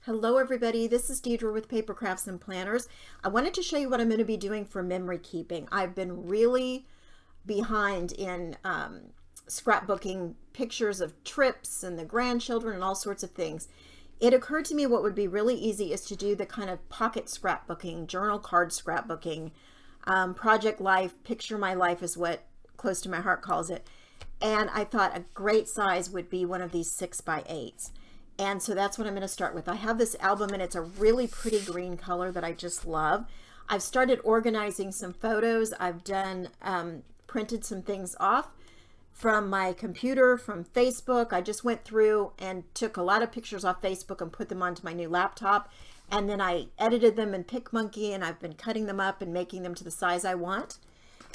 Hello everybody, this is Deidre with Papercrafts and Planners. I wanted to show you what I'm going to be doing for memory keeping. I've been really behind in scrapbooking pictures of trips and the grandchildren and all sorts of things. It occurred to me what would be really easy is to do the kind of pocket scrapbooking, journal card scrapbooking, project life, picture my life is what Close to My Heart calls it. And I thought a great size would be one of these 6x8s. And so that's what I'm going to start with. I have this album and it's a really pretty green color that I just love. I've started organizing some photos. I've done printed some things off from my computer, from Facebook. I just went through and took a lot of pictures off Facebook and put them onto my new laptop. And then I edited them in PicMonkey and I've been cutting them up and making them to the size I want.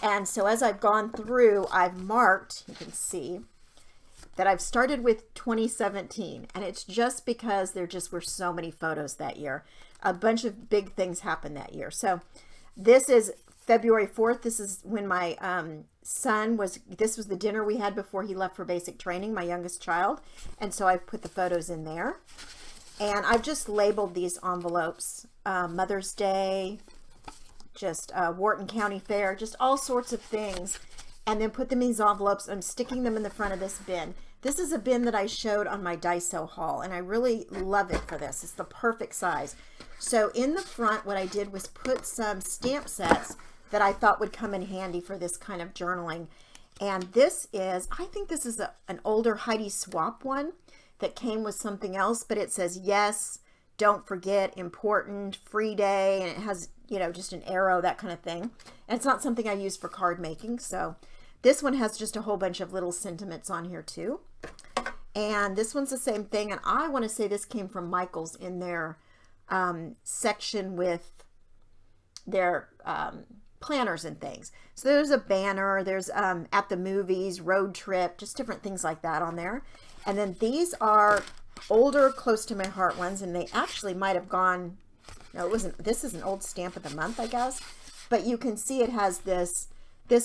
And so as I've gone through, I've marked, you can see, that I've started with 2017, and it's just because there just were so many photos that year. A bunch of big things happened that year. So this is February 4th. This is when my son was, this was the dinner we had before he left for basic training, my youngest child. And so I've put the photos in there. And I've just labeled these envelopes, Mother's Day, just Wharton County Fair, just all sorts of things. And then put them in these envelopes. I'm sticking them in the front of this bin. This is a bin that I showed on my Daiso haul, and I really love it for this. It's the perfect size. So in the front, what I did was put some stamp sets that I thought would come in handy for this kind of journaling. And this is, I think this is an older Heidi Swapp one that came with something else, but it says, yes, don't forget, important, free day, and it has, you know, just an arrow, that kind of thing. And it's not something I use for card making, so this one has just a whole bunch of little sentiments on here too. And this one's the same thing. And I want to say this came from Michael's in their section with their planners and things. So there's a banner, there's at the movies, road trip, just different things like that on there. And then these are older Close to My Heart ones, and they actually might have gone, no, it wasn't, this is an old stamp of the month, I guess. But you can see it has this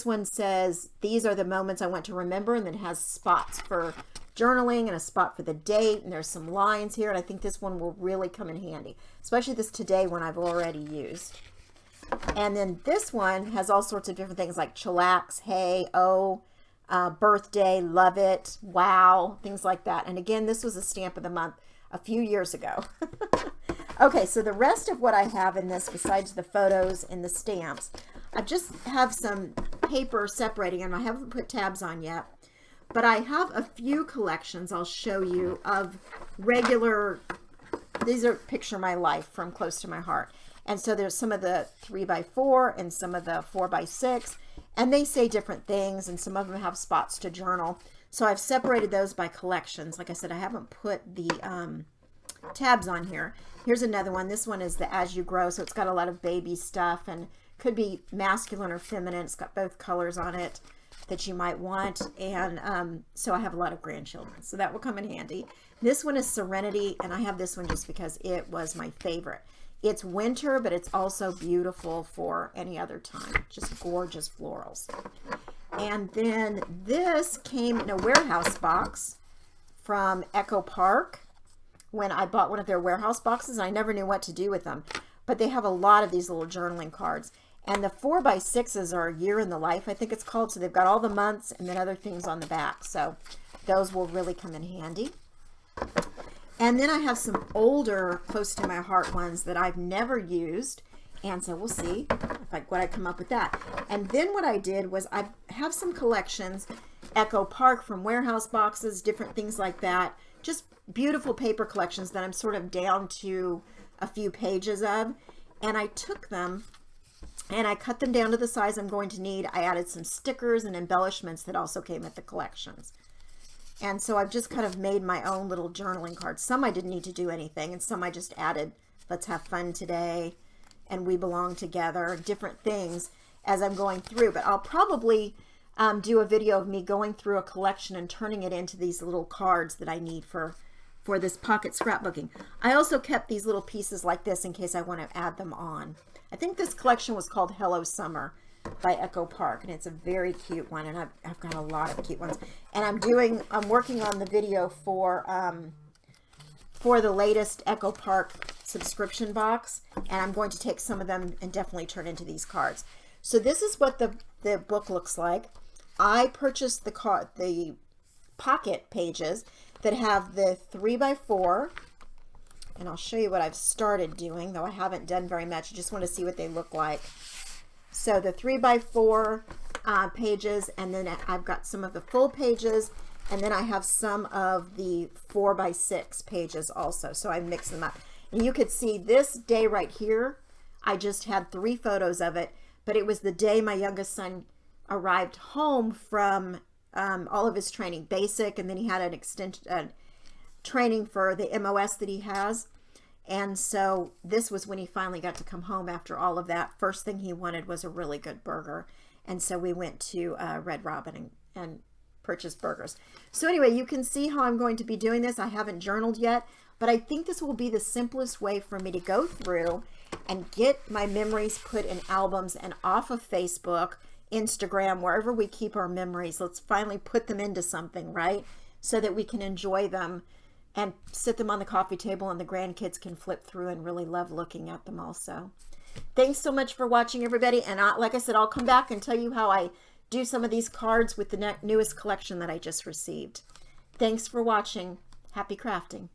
one says, these are the moments I want to remember, and then it has spots for journaling and a spot for the date, and there's some lines here, and I think this one will really come in handy, especially this today one I've already used. And then this one has all sorts of different things like chillax, hey, oh, birthday, love it, wow, things like that. And again, this was a stamp of the month a few years ago. Okay, so the rest of what I have in this, besides the photos and the stamps, I just have some paper separating them. I haven't put tabs on yet, but I have a few collections I'll show you of regular, these are Picture My Life from Close to My Heart. And so there's some of the 3x4 and some of the 4x6, and they say different things, and some of them have spots to journal. So I've separated those by collections. Like I said, I haven't put the tabs on here. Here's another one. This one is the As You Grow, so it's got a lot of baby stuff and could be masculine or feminine. It's got both colors on it that you might want. And so I have a lot of grandchildren, so that will come in handy. This one is Serenity, and I have this one just because it was my favorite. It's winter, but it's also beautiful for any other time. Just gorgeous florals. And then this came in a warehouse box from Echo Park when I bought one of their warehouse boxes. I never knew what to do with them, but they have a lot of these little journaling cards. And the 4x6s are a year in the life, I think it's called. So they've got all the months and then other things on the back. So those will really come in handy. And then I have some older Close to My Heart ones that I've never used. And so we'll see what I come up with that. And then what I did was I have some collections, Echo Park from warehouse boxes, different things like that. Just beautiful paper collections that I'm sort of down to a few pages of. And I took them and I cut them down to the size I'm going to need. I added some stickers and embellishments that also came with the collections. And so I've just kind of made my own little journaling cards. Some I didn't need to do anything, and some I just added, let's have fun today, and we belong together, different things as I'm going through. But I'll probably do a video of me going through a collection and turning it into these little cards that I need for this pocket scrapbooking. I also kept these little pieces like this in case I want to add them on. I think this collection was called Hello Summer by Echo Park, and it's a very cute one, and I've got a lot of cute ones. And I'm working on the video for for the latest Echo Park subscription box, and I'm going to take some of them and definitely turn into these cards. So this is what the book looks like. I purchased the pocket pages that have the 3x4, and I'll show you what I've started doing, though I haven't done very much. I just want to see what they look like. So the 3x4 pages, and then I've got some of the full pages, and then I have some of the 4x6 pages also. So I mix them up. And you could see this day right here, I just had 3 photos of it, but it was the day my youngest son arrived home from all of his training, basic, and then he had an extension training for the MOS that he has. And so this was when he finally got to come home after all of that. First thing he wanted was a really good burger. And so we went to Red Robin and purchased burgers. So anyway, you can see how I'm going to be doing this. I haven't journaled yet, but I think this will be the simplest way for me to go through and get my memories put in albums and off of Facebook, Instagram, wherever we keep our memories. Let's finally put them into something, right? So that we can enjoy them and sit them on the coffee table and the grandkids can flip through and really love looking at them also. Thanks so much for watching, everybody. And like I said, I'll come back and tell you how I do some of these cards with the newest collection that I just received. Thanks for watching. Happy crafting.